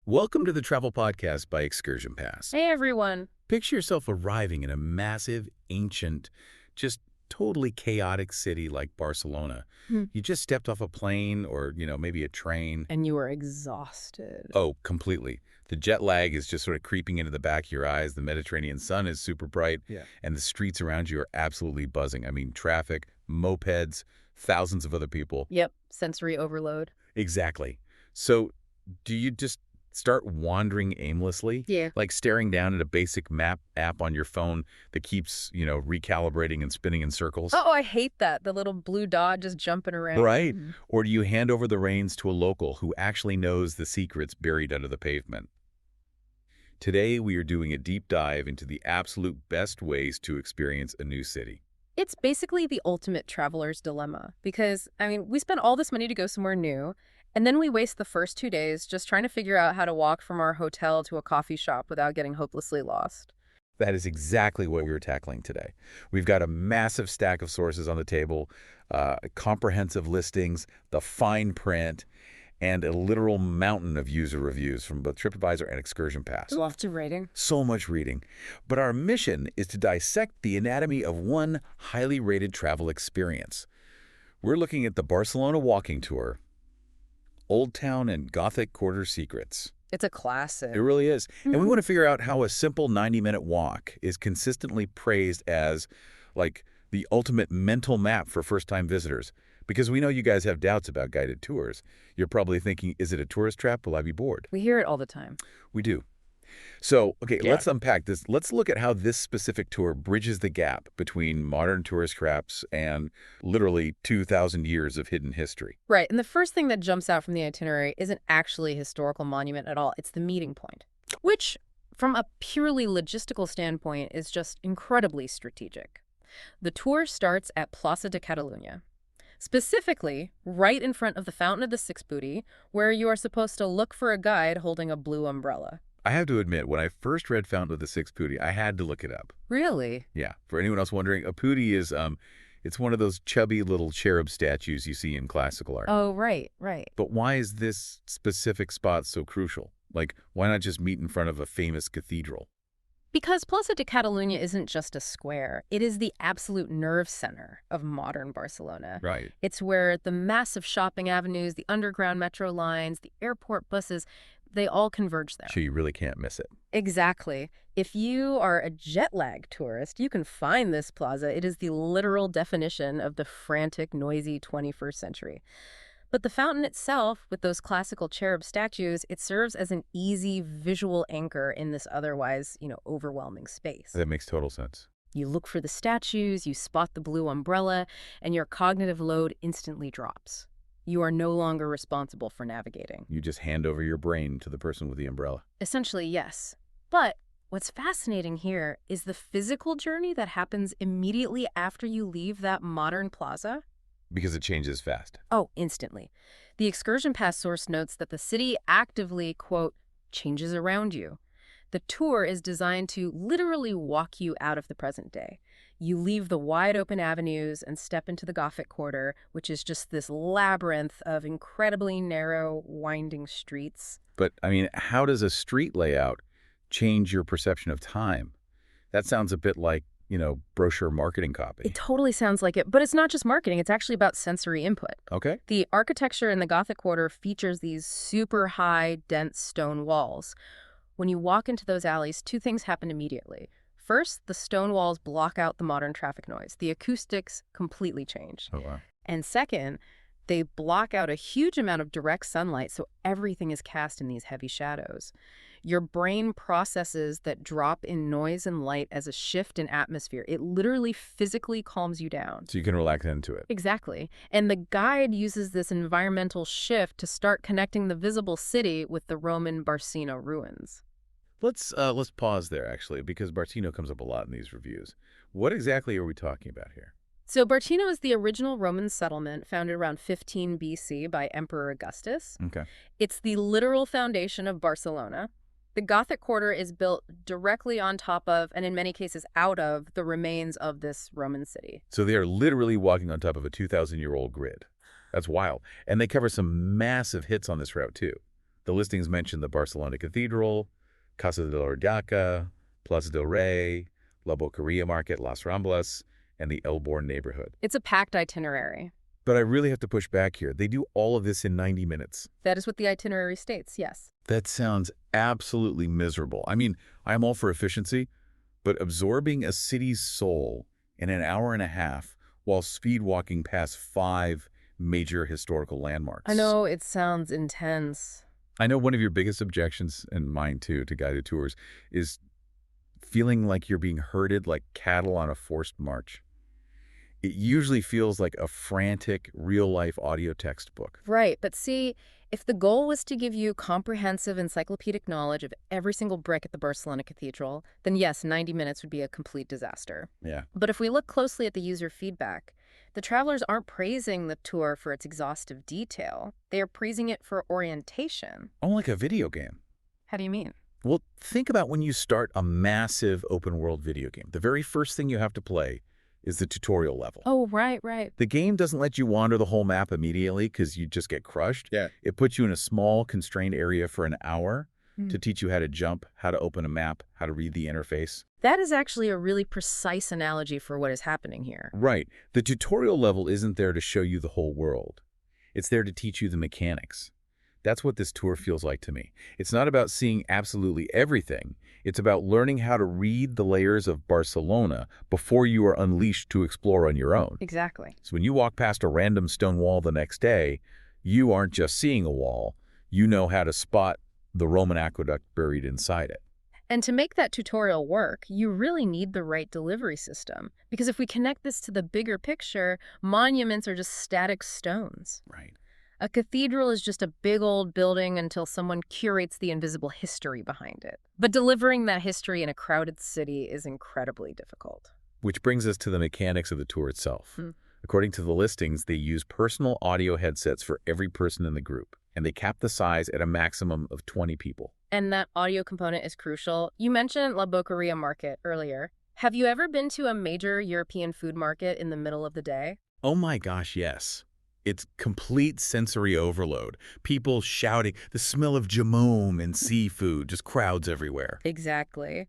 Welcome to the Travel Podcast by ExcursionPass. Hey everyone. Picture yourself arriving in a massive, ancient, just totally chaotic city like Barcelona. You just stepped off a plane or, maybe a train. And you were exhausted. Oh, completely. The jet lag is just sort of creeping into the back of your eyes. The Mediterranean sun is super bright. Yeah. And the streets around you are absolutely buzzing. I mean, traffic, mopeds, thousands of other people. Yep, sensory overload. Exactly. So do you just start wandering aimlessly? Yeah. Like staring down at a basic map app on your phone that keeps, recalibrating and spinning in circles? Oh, I hate that. The little blue dot just jumping around. Right. Or do you hand over the reins to a local who actually knows the secrets buried under the pavement? Today, we are doing a deep dive into the absolute best ways to experience a new city. It's basically the ultimate traveler's dilemma because, we spend all this money to go somewhere new, and then we waste the first 2 days just trying to figure out how to walk from our hotel to a coffee shop without getting hopelessly lost. That is exactly what we're tackling today. We've got a massive stack of sources on the table, comprehensive listings, the fine print, and a literal mountain of user reviews from both TripAdvisor and ExcursionPass. Lots of rating. So much reading. But our mission is to dissect the anatomy of one highly rated travel experience. We're looking at the Barcelona walking tour, Old Town and Gothic Quarter secrets. It's a classic. It really is. And we want to figure out how a simple 90-minute walk is consistently praised as, like, the ultimate mental map for first-time visitors. Because we know you guys have doubts about guided tours. You're probably thinking, is it a tourist trap? Will I be bored? We hear it all the time. We do. So, let's unpack this. Let's look at how this specific tour bridges the gap between modern tourist traps and literally 2,000 years of hidden history. Right, and the first thing that jumps out from the itinerary isn't actually a historical monument at all. It's the meeting point, which, from a purely logistical standpoint, is just incredibly strategic. The tour starts at Plaça de Catalunya, specifically right in front of the Fountain of the Six Booty, where you are supposed to look for a guide holding a blue umbrella. I have to admit, when I first read Fountain of the Six Booty, I had to look it up. Really? Yeah. For anyone else wondering, a putti is, it's one of those chubby little cherub statues you see in classical art. Oh, right. But why is this specific spot so crucial? Like, why not just meet in front of a famous cathedral? Because Plaça de Catalunya isn't just a square. It is the absolute nerve center of modern Barcelona. Right. It's where the massive shopping avenues, the underground metro lines, the airport buses, they all converge there. So you really can't miss it. Exactly. If you are a jet-lag tourist, you can find this plaza. It is the literal definition of the frantic, noisy 21st century. But the fountain itself, with those classical cherub statues, it serves as an easy visual anchor in this otherwise, overwhelming space. That makes total sense. You look for the statues, you spot the blue umbrella, and your cognitive load instantly drops. You are no longer responsible for navigating. You just hand over your brain to the person with the umbrella. Essentially, yes. But what's fascinating here is the physical journey that happens immediately after you leave that modern plaza. Because it changes fast. Oh, instantly. The ExcursionPass source notes that the city actively, quote, changes around you. The tour is designed to literally walk you out of the present day. You leave the wide open avenues and step into the Gothic Quarter, which is just this labyrinth of incredibly narrow, winding streets. But, how does a street layout change your perception of time? That sounds a bit like, brochure marketing copy. It totally sounds like it, but it's not just marketing. It's actually about sensory input. Okay. The architecture in the Gothic Quarter features these super high, dense stone walls. When you walk into those alleys, two things happen immediately. First, the stone walls block out the modern traffic noise. The acoustics completely change. Oh, wow. And second, they block out a huge amount of direct sunlight, so everything is cast in these heavy shadows. Your brain processes that drop in noise and light as a shift in atmosphere. It literally physically calms you down. So you can relax into it. Exactly. And the guide uses this environmental shift to start connecting the visible city with the Roman Barcino ruins. Let's pause there, actually, because Barcino comes up a lot in these reviews. What exactly are we talking about here? So Barcino is the original Roman settlement founded around 15 BC by Emperor Augustus. Okay. It's the literal foundation of Barcelona. The Gothic Quarter is built directly on top of, and in many cases out of, the remains of this Roman city. So they are literally walking on top of a 2,000-year-old grid. That's wild. And they cover some massive hits on this route, too. The listings mention the Barcelona Cathedral, Casa de la Radiaca, Plaça del Rey, La Boquería Market, Las Ramblas, and the Elborn neighborhood. It's a packed itinerary. But I really have to push back here. They do all of this in 90 minutes. That is what the itinerary states, yes. That sounds absolutely miserable. I mean, I'm all for efficiency, but absorbing a city's soul in an hour and a half while speed walking past 5 major historical landmarks. I know it sounds intense. I know one of your biggest objections, and mine too, to guided tours is feeling like you're being herded like cattle on a forced march. It usually feels like a frantic, real-life audio textbook. Right, but see, if the goal was to give you comprehensive encyclopedic knowledge of every single brick at the Barcelona Cathedral, then yes, 90 minutes would be a complete disaster. Yeah. But if we look closely at the user feedback, the travelers aren't praising the tour for its exhaustive detail. They are praising it for orientation. Oh, like a video game. How do you mean? Well, think about when you start a massive open-world video game. The very first thing you have to play is the tutorial level. Oh, right. The game doesn't let you wander the whole map immediately because you just get crushed. Yeah. It puts you in a small, constrained area for an hour to teach you how to jump, how to open a map, how to read the interface. That is actually a really precise analogy for what is happening here. Right. The tutorial level isn't there to show you the whole world. It's there to teach you the mechanics. That's what this tour feels like to me. It's not about seeing absolutely everything. It's about learning how to read the layers of Barcelona before you are unleashed to explore on your own. Exactly. So when you walk past a random stone wall the next day, you aren't just seeing a wall. You know how to spot the Roman aqueduct buried inside it. And to make that tutorial work, you really need the right delivery system. Because if we connect this to the bigger picture, monuments are just static stones. Right. A cathedral is just a big old building until someone curates the invisible history behind it. But delivering that history in a crowded city is incredibly difficult. Which brings us to the mechanics of the tour itself. According to the listings, they use personal audio headsets for every person in the group, and they cap the size at a maximum of 20 people. And that audio component is crucial. You mentioned La Boquería Market earlier. Have you ever been to a major European food market in the middle of the day? Oh my gosh, yes. It's complete sensory overload. People shouting, the smell of jamón and seafood, just crowds everywhere. Exactly.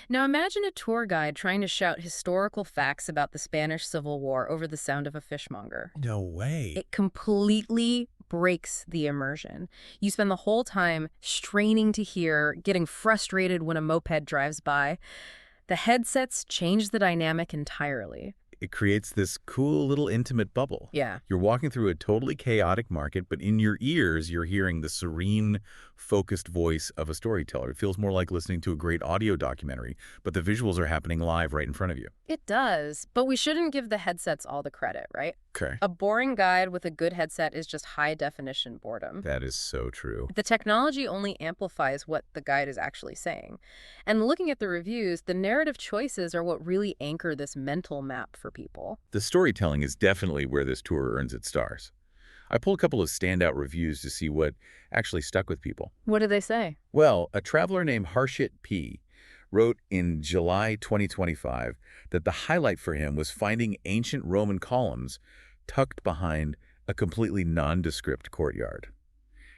Now imagine a tour guide trying to shout historical facts about the Spanish Civil War over the sound of a fishmonger. No way. It completely breaks the immersion. You spend the whole time straining to hear, getting frustrated when a moped drives by. The headsets change the dynamic entirely. It creates this cool little intimate bubble. Yeah. You're walking through a totally chaotic market, but in your ears, you're hearing the serene, focused voice of a storyteller. It feels more like listening to a great audio documentary, but the visuals are happening live right in front of you. It does, but we shouldn't give the headsets all the credit, right? Okay. A boring guide with a good headset is just high-definition boredom. That is so true. The technology only amplifies what the guide is actually saying. And looking at the reviews, the narrative choices are what really anchor this mental map for people. The storytelling is definitely where this tour earns its stars. I pulled a couple of standout reviews to see what actually stuck with people. What do they say? Well, a traveler named Harshit P. wrote in July 2025 that the highlight for him was finding ancient Roman columns tucked behind a completely nondescript courtyard.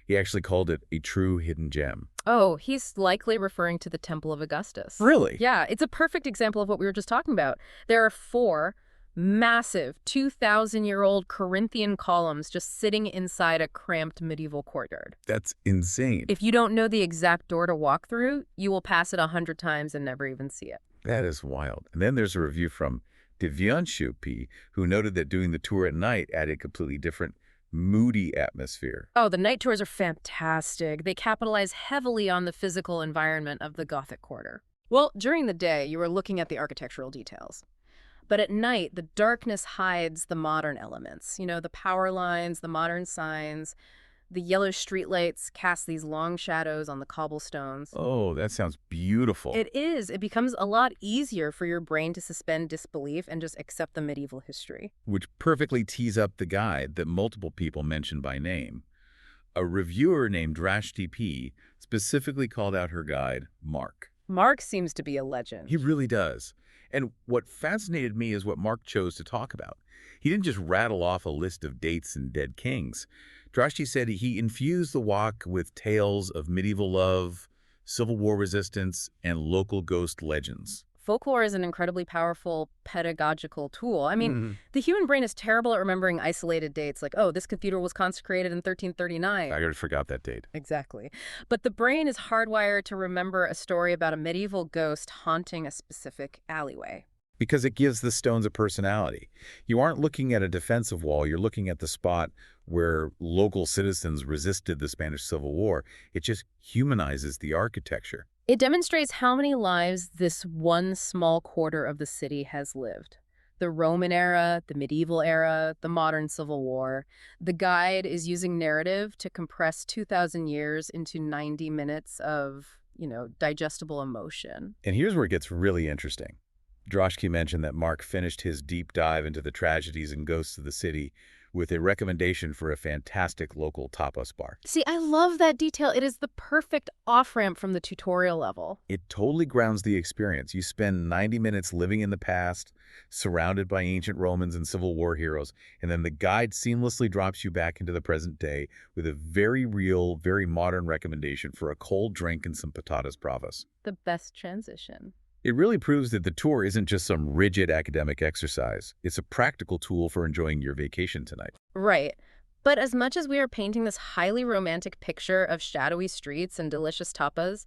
He actually called it a true hidden gem. Oh, he's likely referring to the Temple of Augustus. Really? Yeah, it's a perfect example of what we were just talking about. There are 4 massive 2,000-year-old Corinthian columns just sitting inside a cramped medieval courtyard. That's insane. If you don't know the exact door to walk through, you will pass it 100 times and never even see it. That is wild. And then there's a review from Divyanshu P., who noted that doing the tour at night added a completely different, moody atmosphere. Oh, the night tours are fantastic. They capitalize heavily on the physical environment of the Gothic quarter. Well, during the day, you are looking at the architectural details. But at night, the darkness hides the modern elements. You know, the power lines, the modern signs, the yellow streetlights cast these long shadows on the cobblestones. Oh, that sounds beautiful. It is. It becomes a lot easier for your brain to suspend disbelief and just accept the medieval history. Which perfectly tees up the guide that multiple people mentioned by name. A reviewer named Drashti P. specifically called out her guide, Mark. Mark seems to be a legend. He really does. And what fascinated me is what Mark chose to talk about. He didn't just rattle off a list of dates and dead kings. Drashti said he infused the walk with tales of medieval love, Civil War resistance, and local ghost legends. Folklore is an incredibly powerful pedagogical tool. I mean, Mhm. the human brain is terrible at remembering isolated dates like, oh, this cathedral was consecrated in 1339. I already forgot that date. Exactly. But the brain is hardwired to remember a story about a medieval ghost haunting a specific alleyway. Because it gives the stones a personality. You aren't looking at a defensive wall, you're looking at the spot where local citizens resisted the Spanish Civil War. It just humanizes the architecture. It demonstrates how many lives this one small quarter of the city has lived. The Roman era, the medieval era, the modern Civil War. The guide is using narrative to compress 2,000 years into 90 minutes of, digestible emotion. And here's where it gets really interesting. Droshky mentioned that Mark finished his deep dive into the tragedies and ghosts of the city with a recommendation for a fantastic local tapas bar. See, I love that detail. It is the perfect off-ramp from the tutorial level. It totally grounds the experience. You spend 90 minutes living in the past, surrounded by ancient Romans and Civil War heroes, and then the guide seamlessly drops you back into the present day with a very real, very modern recommendation for a cold drink and some patatas bravas. The best transition. It really proves that the tour isn't just some rigid academic exercise. It's a practical tool for enjoying your vacation tonight. Right. But as much as we are painting this highly romantic picture of shadowy streets and delicious tapas,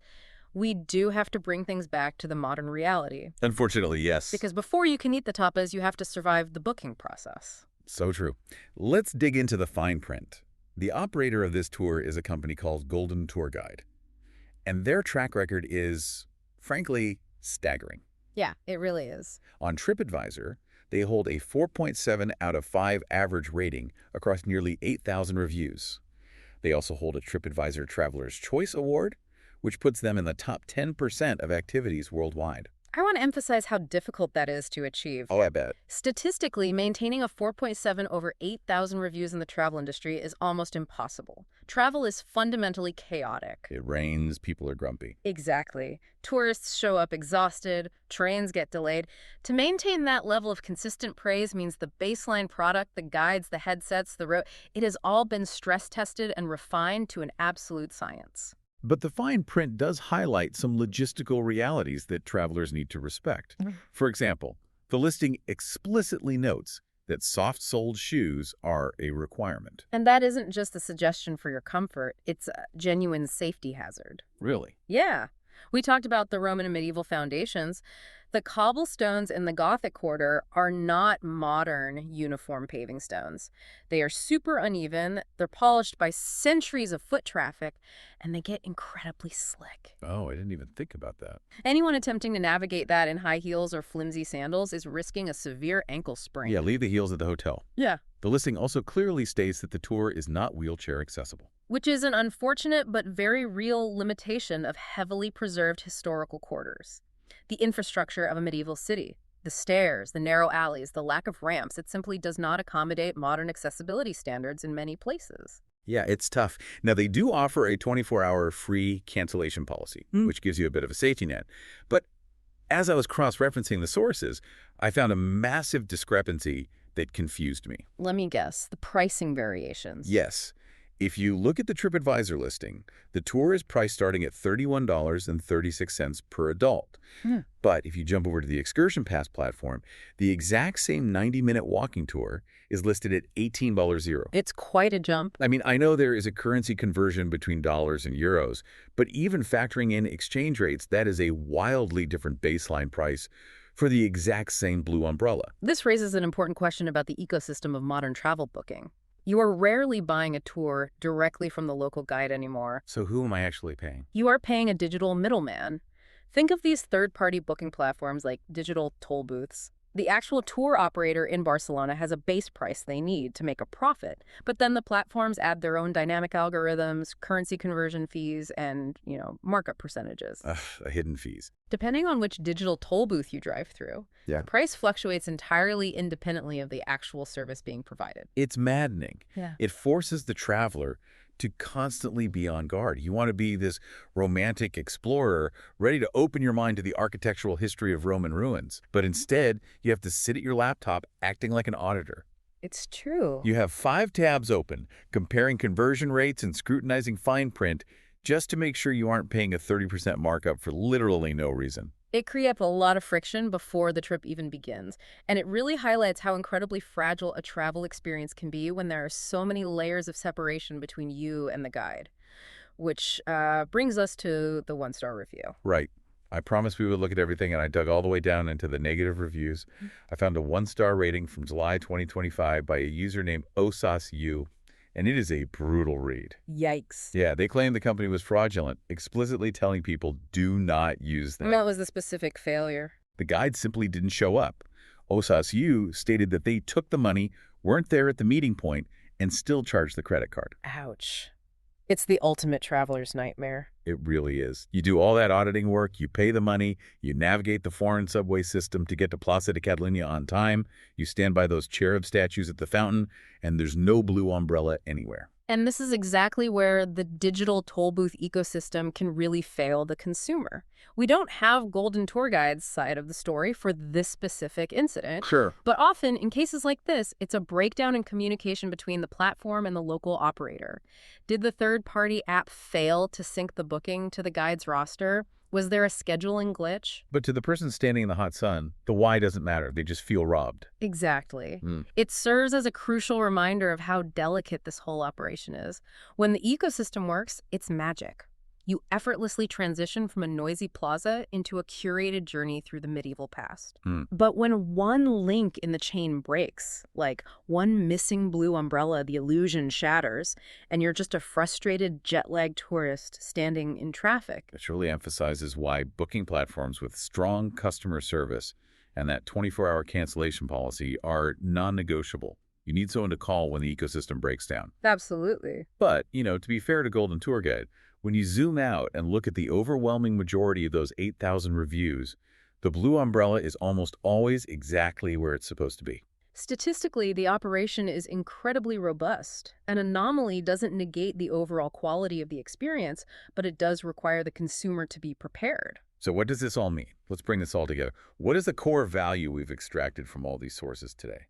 we do have to bring things back to the modern reality. Unfortunately, yes. Because before you can eat the tapas, you have to survive the booking process. So true. Let's dig into the fine print. The operator of this tour is a company called Golden Tour Guide. And their track record is, frankly, staggering. Yeah, it really is. On TripAdvisor, they hold a 4.7 out of 5 average rating across nearly 8,000 reviews. They also hold a TripAdvisor Traveler's Choice Award, which puts them in the top 10% of activities worldwide. I want to emphasize how difficult that is to achieve. Oh, I bet. Statistically, maintaining a 4.7 over 8,000 reviews in the travel industry is almost impossible. Travel is fundamentally chaotic. It rains, people are grumpy. Exactly. Tourists show up exhausted, trains get delayed. To maintain that level of consistent praise means the baseline product, the guides, the headsets, the road, it has all been stress tested and refined to an absolute science. But the fine print does highlight some logistical realities that travelers need to respect. For example, the listing explicitly notes that soft-soled shoes are a requirement. And that isn't just a suggestion for your comfort, it's a genuine safety hazard. Really? Yeah. We talked about the Roman and medieval foundations. The cobblestones in the Gothic quarter are not modern uniform paving stones. They are super uneven, they're polished by centuries of foot traffic, and they get incredibly slick. Oh, I didn't even think about that. Anyone attempting to navigate that in high heels or flimsy sandals is risking a severe ankle sprain. Yeah, leave the heels at the hotel. Yeah. The listing also clearly states that the tour is not wheelchair accessible. Which is an unfortunate but very real limitation of heavily preserved historical quarters. The infrastructure of a medieval city, the stairs, the narrow alleys, the lack of ramps, it simply does not accommodate modern accessibility standards in many places. Yeah, it's tough. Now, they do offer a 24-hour free cancellation policy, which gives you a bit of a safety net. But as I was cross-referencing the sources, I found a massive discrepancy that confused me. Let me guess, the pricing variations. Yes. If you look at the TripAdvisor listing, the tour is priced starting at $31.36 per adult. But if you jump over to the ExcursionPass platform, the exact same 90-minute walking tour is listed at $18.00. It's quite a jump. I mean, I know there is a currency conversion between dollars and euros, but even factoring in exchange rates, that is a wildly different baseline price for the exact same blue umbrella. This raises an important question about the ecosystem of modern travel booking. You are rarely buying a tour directly from the local guide anymore. So who am I actually paying? You are paying a digital middleman. Think of these third-party booking platforms like digital toll booths. The actual tour operator in Barcelona has a base price they need to make a profit, but then the platforms add their own dynamic algorithms, currency conversion fees, and, markup percentages. Hidden fees. Depending on which digital toll booth you drive through, Yeah. the price fluctuates entirely independently of the actual service being provided. It's maddening. Yeah. It forces the traveler to constantly be on guard. You want to be this romantic explorer, ready to open your mind to the architectural history of Roman ruins. But instead, you have to sit at your laptop acting like an auditor. It's true. You have 5 tabs open, comparing conversion rates and scrutinizing fine print just to make sure you aren't paying a 30% markup for literally no reason. It creates a lot of friction before the trip even begins, and it really highlights how incredibly fragile a travel experience can be when there are so many layers of separation between you and the guide. Which brings us to the one-star review. Right. I promised we would look at everything, and I dug all the way down into the negative reviews. I found a 1-star rating from July 2025 by a user named OSASU, and it is a brutal read. Yikes. Yeah, they claim the company was fraudulent, explicitly telling people do not use them. That was the specific failure. The guide simply didn't show up. OSASU stated that they took the money, weren't there at the meeting point, and still charged the credit card. Ouch. It's the ultimate traveler's nightmare. It really is. You do all that auditing work, you pay the money, you navigate the foreign subway system to get to Plaça de Catalunya on time, you stand by those cherub statues at the fountain, and there's no blue umbrella anywhere. And this is exactly where the digital toll booth ecosystem can really fail the consumer. We don't have golden tour guides side of the story for this specific incident. Sure. But often, in cases like this, it's a breakdown in communication between the platform and the local operator. Did the third-party app fail to sync the booking to the guide's roster? Was there a scheduling glitch? But to the person standing in the hot sun, the why doesn't matter. They just feel robbed. Exactly. It serves as a crucial reminder of how delicate this whole operation is. When the ecosystem works, it's magic. You effortlessly transition from a noisy plaza into a curated journey through the medieval past. But when one link in the chain breaks, like one missing blue umbrella, the illusion shatters, and you're just a frustrated, jet-lagged tourist standing in traffic. It surely emphasizes why booking platforms with strong customer service and that 24-hour cancellation policy are non-negotiable. You need someone to call when the ecosystem breaks down. Absolutely. But, to be fair to Golden Tour Guide, when you zoom out and look at the overwhelming majority of those 8,000 reviews, the blue umbrella is almost always exactly where it's supposed to be. Statistically, the operation is incredibly robust. An anomaly doesn't negate the overall quality of the experience, but it does require the consumer to be prepared. So what does this all mean? Let's bring this all together. What is the core value we've extracted from all these sources today?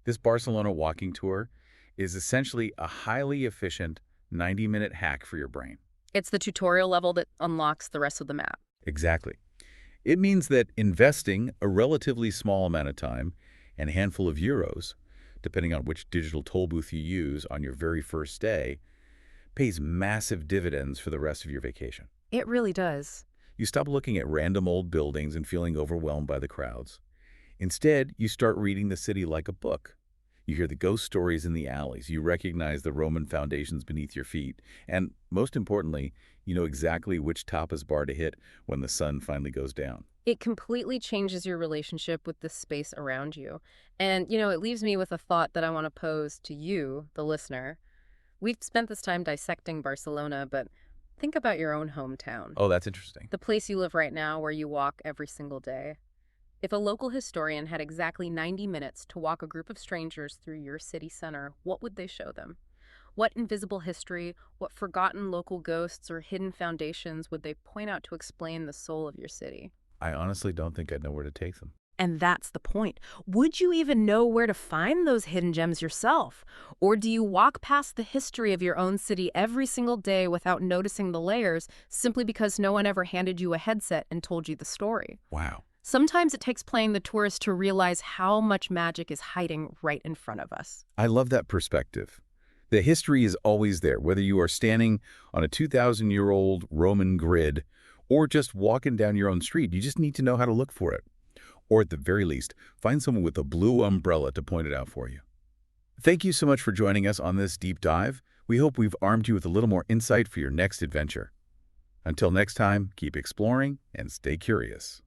This Barcelona walking tour is essentially a highly efficient 90-minute hack for your brain. It's the tutorial level that unlocks the rest of the map. Exactly. It means that investing a relatively small amount of time and a handful of euros, depending on which digital toll booth you use on your very first day, pays massive dividends for the rest of your vacation. It really does. You stop looking at random old buildings and feeling overwhelmed by the crowds. Instead, you start reading the city like a book. You hear the ghost stories in the alleys. You recognize the Roman foundations beneath your feet. And most importantly, you know exactly which tapas bar to hit when the sun finally goes down. It completely changes your relationship with the space around you. And, it leaves me with a thought that I want to pose to you, the listener. We've spent this time dissecting Barcelona, but think about your own hometown. Oh, that's interesting. The place you live right now where you walk every single day. If a local historian had exactly 90 minutes to walk a group of strangers through your city center, what would they show them? What invisible history, what forgotten local ghosts or hidden foundations would they point out to explain the soul of your city? I honestly don't think I'd know where to take them. And that's the point. Would you even know where to find those hidden gems yourself? Or do you walk past the history of your own city every single day without noticing the layers simply because no one ever handed you a headset and told you the story? Wow. Sometimes it takes playing the tourist to realize how much magic is hiding right in front of us. I love that perspective. The history is always there, whether you are standing on a 2,000-year-old Roman grid or just walking down your own street. You just need to know how to look for it. Or at the very least, find someone with a blue umbrella to point it out for you. Thank you so much for joining us on this deep dive. We hope we've armed you with a little more insight for your next adventure. Until next time, keep exploring and stay curious.